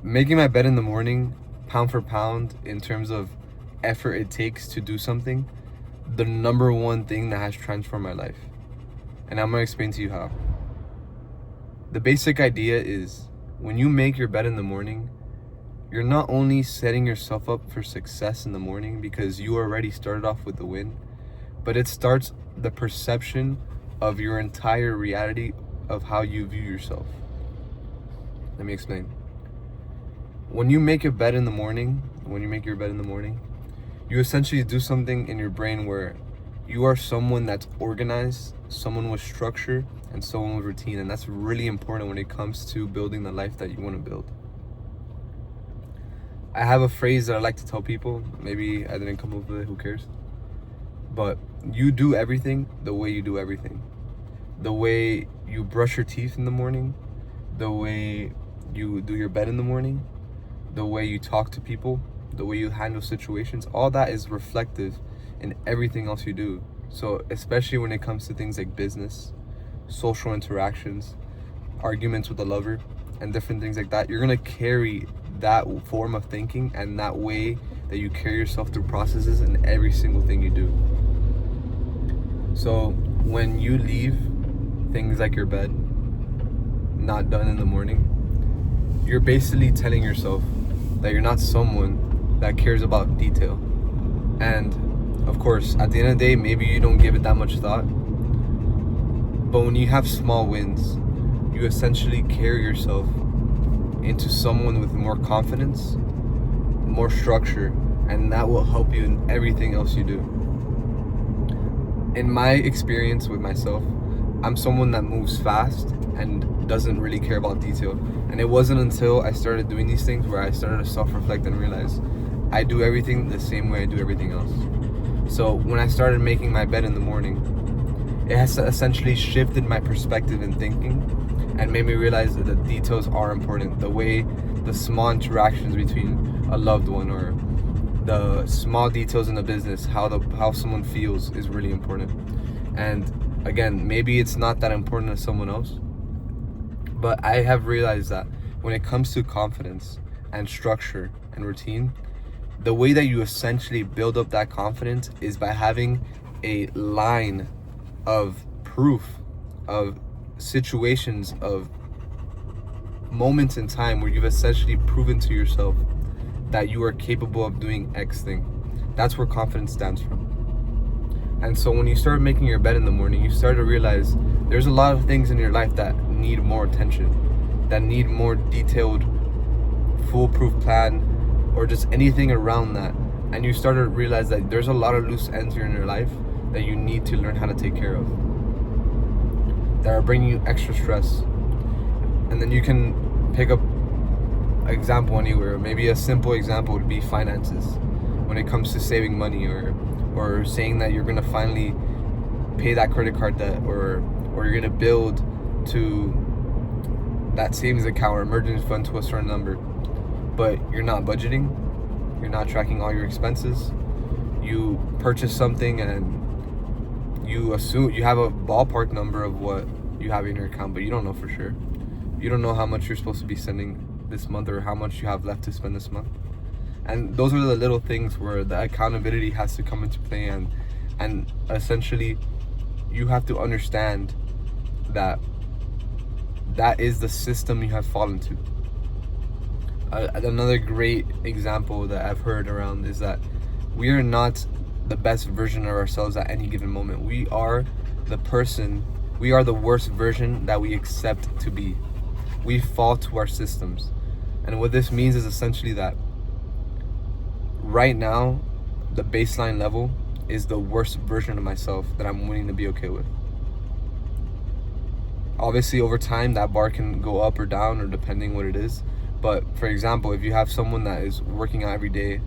Making my bed in the morning, pound for pound, in terms of effort it takes to do something, the number one thing that has transformed my life. And I'm gonna explain to you how. The basic idea is when you make your bed in the morning, you're not only setting yourself up for success in the morning because you already started off with the win, but it starts the perception of your entire reality of how you view yourself. Let me explain. When you make your bed in the morning, you essentially do something in your brain where you are someone that's organized, someone with structure, and someone with routine. And that's really important when it comes to building the life that you want to build. I have a phrase that I like to tell people. Maybe I didn't come up with it, who cares? But you do everything the way you do everything. The way you brush your teeth in the morning, the way you do your bed in the morning, the way you talk to people, the way you handle situations, all that is reflective in everything else you do. So especially when it comes to things like business, social interactions, arguments with a lover, and different things like that, you're gonna carry that form of thinking and that way that you carry yourself through processes in every single thing you do. So when you leave things like your bed not done in the morning, you're basically telling yourself that you're not someone that cares about detail. And of course, at the end of the day, maybe you don't give it that much thought. But when you have small wins, you essentially carry yourself into someone with more confidence, more structure, and that will help you in everything else you do. In my experience with myself, I'm someone that moves fast and doesn't really care about detail. And it wasn't until I started doing these things where I started to self-reflect and realize I do everything the same way I do everything else. So when I started making my bed in the morning, it has essentially shifted my perspective and thinking and made me realize that the details are important. The way the small interactions between a loved one or the small details in the business, how someone feels is really important. And again, maybe it's not that important to someone else, but I have realized that when it comes to confidence and structure and routine, the way that you essentially build up that confidence is by having a line of proof of situations, of moments in time where you've essentially proven to yourself that you are capable of doing X thing. That's where confidence stands from. And so when you start making your bed in the morning, you start to realize there's a lot of things in your life that need more attention, that need more detailed, foolproof plan, or just anything around that. And you start to realize that there's a lot of loose ends here in your life that you need to learn how to take care of, that are bringing you extra stress. And then you can pick up an example anywhere. Maybe a simple example would be finances. When it comes to saving money or saying that you're gonna finally pay that credit card debt, or you're gonna build to that savings account or emergency fund to a certain number, but you're not budgeting, you're not tracking all your expenses. You purchase something and you assume you have a ballpark number of what you have in your account, but you don't know for sure. You don't know how much you're supposed to be spending this month or how much you have left to spend this month. And those are the little things where the accountability has to come into play, and essentially you have to understand that that is the system you have fallen to. Another great example that I've heard around is that we are not the best version of ourselves at any given moment. We are the worst version that we accept to be. We fall to our systems. And what this means is essentially that right now, the baseline level is the worst version of myself that I'm willing to be okay with. Obviously, over time, that bar can go up or down, or depending what it is. But for example, if you have someone that is working out every day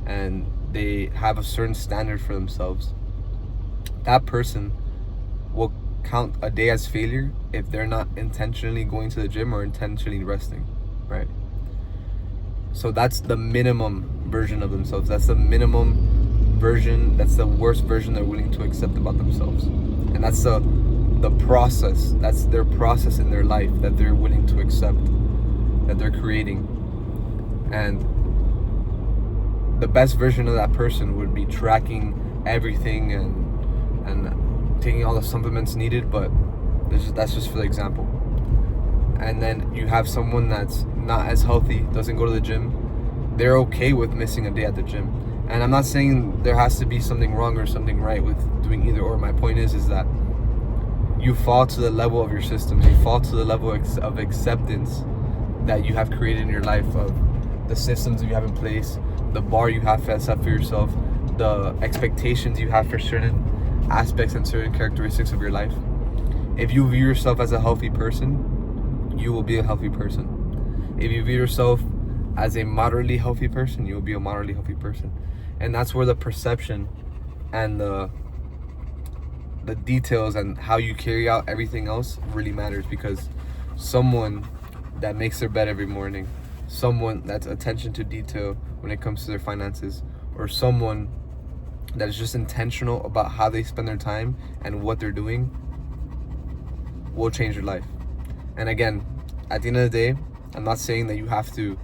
and they have a certain standard for themselves, that person will count a day as failure if they're not intentionally going to the gym or intentionally resting, right? So that's the minimum version of themselves. That's the minimum version. That's the worst version they're willing to accept about themselves. And that's the process. That's their process in their life that they're willing to accept, that they're creating. And the best version of that person would be tracking everything and taking all the supplements needed, but that's just for the example. And then you have someone that's not as healthy, doesn't go to the gym. They're okay with missing a day at the gym. And I'm not saying there has to be something wrong or something right with doing either or. My point is that you fall to the level of your systems. You fall to the level of acceptance that you have created in your life, of the systems you have in place, the bar you have set for yourself, the expectations you have for certain aspects and certain characteristics of your life. If you view yourself as a healthy person, you will be a healthy person. If you view yourself as a moderately healthy person, you will be a moderately healthy person. And that's where the perception and the details and how you carry out everything else really matters. Because someone that makes their bed every morning, someone that's attention to detail when it comes to their finances, or someone that is just intentional about how they spend their time and what they're doing, will change your life. And again, at the end of the day, I'm not saying that you have to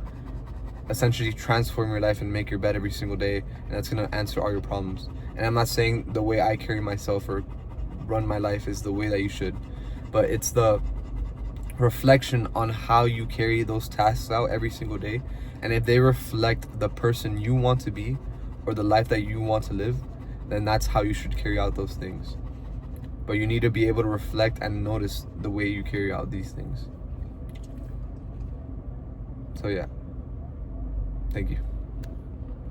essentially transform your life and make your bed every single day and that's going to answer all your problems. And I'm not saying the way I carry myself or run my life is the way that you should, but it's the reflection on how you carry those tasks out every single day. And if they reflect the person you want to be or the life that you want to live, then that's how you should carry out those things. But you need to be able to reflect and notice the way you carry out these things. So yeah, thank you.